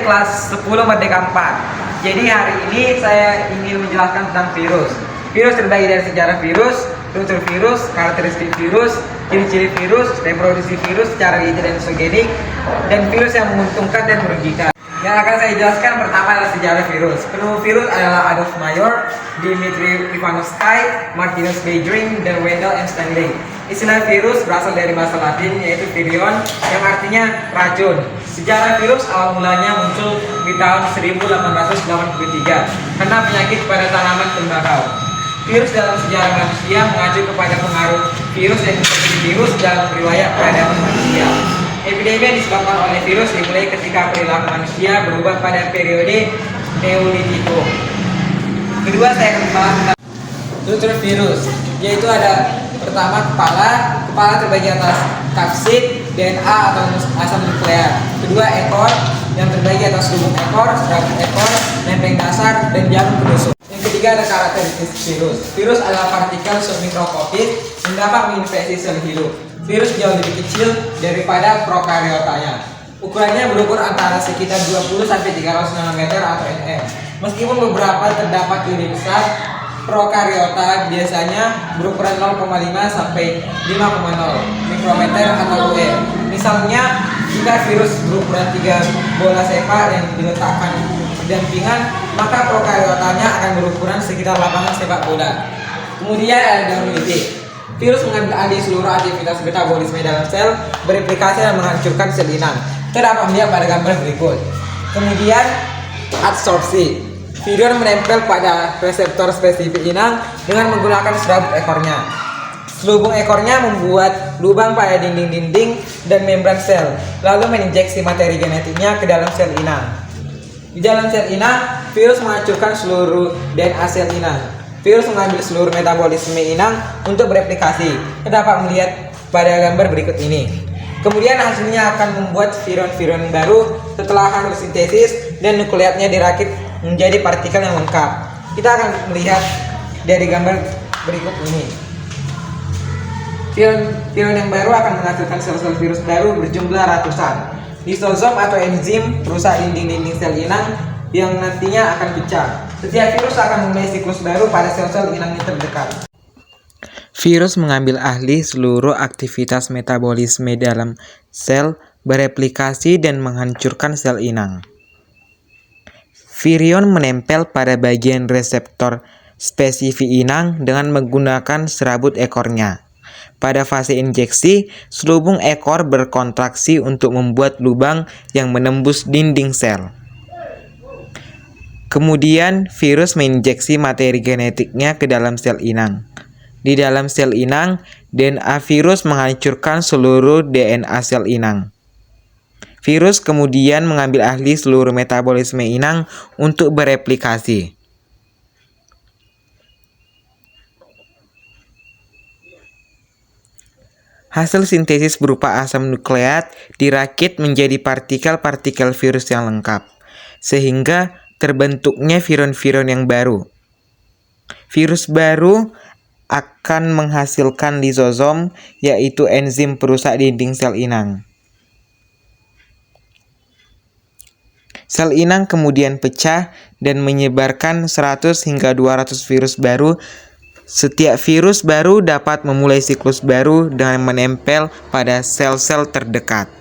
kelas 10 Merdeka 4. Jadi hari ini saya ingin menjelaskan tentang virus. Virus terbagi dari sejarah virus, struktur virus, karakteristik virus, ciri-ciri virus, reproduksi virus secara gizi dan isogenik, dan virus yang menguntungkan dan merugikan. Yang akan saya jelaskan pertama adalah sejarah virus. Penemu virus adalah Adolf Mayor, Dmitri Ivanovsky, Martinus Beijering, dan Wendell M. Stanley. Istilah virus berasal dari bahasa Latin yaitu virion yang artinya racun. Sejarah virus awal mulanya muncul di tahun 1883 karena penyakit pada tanaman tembakau. Virus dalam sejarah manusia mengacu kepada pengaruh virus dan infeksi virus dalam riwayat peradaban manusia. Epidemi yang disebabkan oleh virus dimulai ketika perilaku manusia berubah pada periode Neolitiko. Kedua, saya akan membahas tentang struktur virus, yaitu ada pertama kepala terbagi atas kapsid, DNA atau asam nuklear. Kedua, ekor yang terbagi atas lubung ekor, serabut ekor, lempeng dasar, dan jarum penusuk. Yang ketiga ada karakteristik virus. Virus adalah partikel submikroskopis yang dapat menginfeksi sel hidup. Virus jauh lebih kecil daripada prokariotanya. Ukurannya berukur antara sekitar 20-300 nanometer atau nm. Meskipun beberapa terdapat lebih besar, prokariota biasanya berukuran 0,5 sampai 5,0 mikrometer atau UM. Misalnya, jika virus berukuran 3 bola sepak yang diletakkan berdampingan, maka prokariotanya akan berukuran sekitar lapangan sepak bola. Kemudian ada daur litik. Virus mengambil alih seluruh aktivitas metabolisme dalam sel, bereplikasi dan menghancurkan sel inang. Kita dapat melihat pada gambar berikut. Kemudian adsorpsi. Virion menempel pada reseptor spesifik inang dengan menggunakan serabut ekornya. Selubung ekornya membuat lubang pada dinding-dinding dan membran sel, lalu menginjeksi materi genetiknya ke dalam sel inang. Di dalam sel inang, virus menghancurkan seluruh DNA sel inang. Virus mengambil seluruh metabolisme inang untuk bereplikasi. Kita dapat melihat pada gambar berikut ini. Kemudian hasilnya akan membuat virion-virion baru setelah hasil sintesis dan nukleatnya dirakit menjadi partikel yang lengkap. Kita akan melihat dari gambar berikut ini. Virion yang baru akan menghasilkan sel-sel virus baru berjumlah ratusan. Lisosom atau enzim perusak dinding-dinding sel inang yang nantinya akan pecah. Setiap virus akan memulai siklus baru pada sel-sel inang yang terdekat. Virus mengambil alih seluruh aktivitas metabolisme dalam sel, bereplikasi dan menghancurkan sel inang. Virion menempel pada bagian reseptor spesifik inang dengan menggunakan serabut ekornya. Pada fase injeksi, selubung ekor berkontraksi untuk membuat lubang yang menembus dinding sel. Kemudian, virus menginjeksi materi genetiknya ke dalam sel inang. Di dalam sel inang, DNA virus menghancurkan seluruh DNA sel inang. Virus kemudian mengambil alih seluruh metabolisme inang untuk bereplikasi. Hasil sintesis berupa asam nukleat dirakit menjadi partikel-partikel virus yang lengkap, sehingga terbentuknya virion-virion yang baru. Virus baru akan menghasilkan lisosom, yaitu enzim perusak dinding sel inang. Sel inang kemudian pecah dan menyebarkan 100 hingga 200 virus baru. Setiap virus baru dapat memulai siklus baru dengan menempel pada sel-sel terdekat.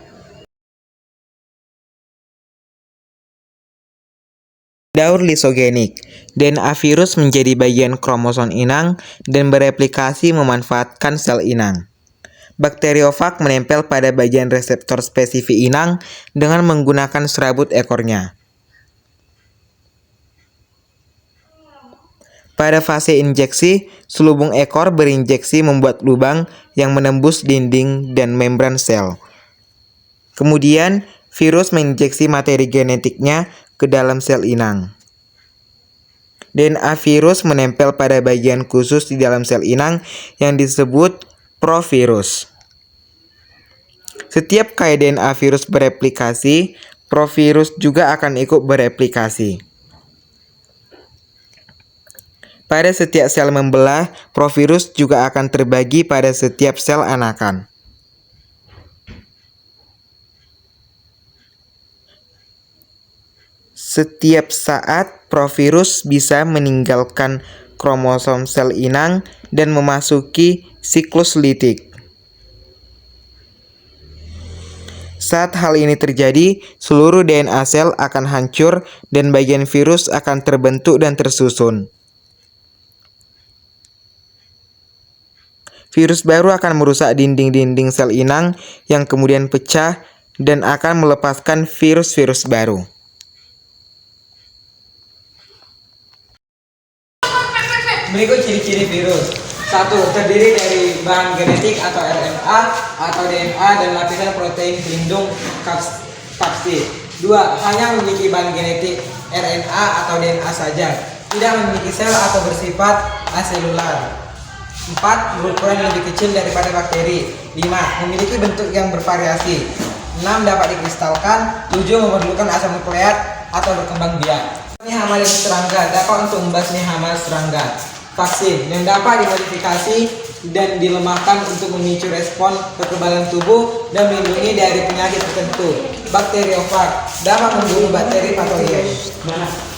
Daur lisogenik. DNA virus menjadi bagian kromosom inang dan bereplikasi memanfaatkan sel inang. Bakteriofag menempel pada bagian reseptor spesifik inang dengan menggunakan serabut ekornya. Pada fase injeksi, selubung ekor berinjeksi membuat lubang yang menembus dinding dan membran sel. Kemudian, virus menginjeksi materi genetiknya ke dalam sel inang. DNA virus menempel pada bagian khusus di dalam sel inang yang disebut provirus. Setiap kali DNA virus bereplikasi, provirus juga akan ikut bereplikasi. Pada setiap sel membelah, provirus juga akan terbagi pada setiap sel anakan. Setiap saat provirus bisa meninggalkan kromosom sel inang dan memasuki siklus litik. Saat hal ini terjadi, seluruh DNA sel akan hancur dan bagian virus akan terbentuk dan tersusun. Virus baru akan merusak dinding-dinding sel inang yang kemudian pecah dan akan melepaskan virus-virus baru. Berikut ciri-ciri virus. 1. Terdiri dari bahan genetik atau RNA atau DNA dan lapisan protein pelindung kapsid. 2. Hanya memiliki bahan genetik RNA atau DNA saja, tidak memiliki sel atau bersifat aselular. 4. Berukuran lebih kecil daripada bakteri. 5. Memiliki bentuk yang bervariasi. 6. Dapat dikristalkan. 7. Memerlukan asam nukleat atau berkembang biak. Ini hama dan serangga dapat untuk membasmi hama serangga. Vaksin yang dapat dimodifikasi dan dilemahkan untuk memicu respon kekebalan tubuh dan melindungi dari penyakit tertentu. Bakteriofag dapat membunuh bakteri patogen.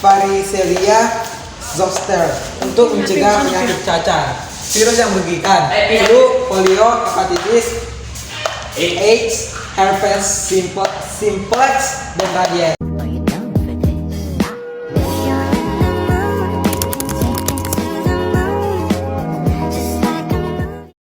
Varicella zoster untuk mencegah penyakit cacar. Virus yang merugikan: flu, polio, hepatitis, AIDS, herpes simplex, dan rabies.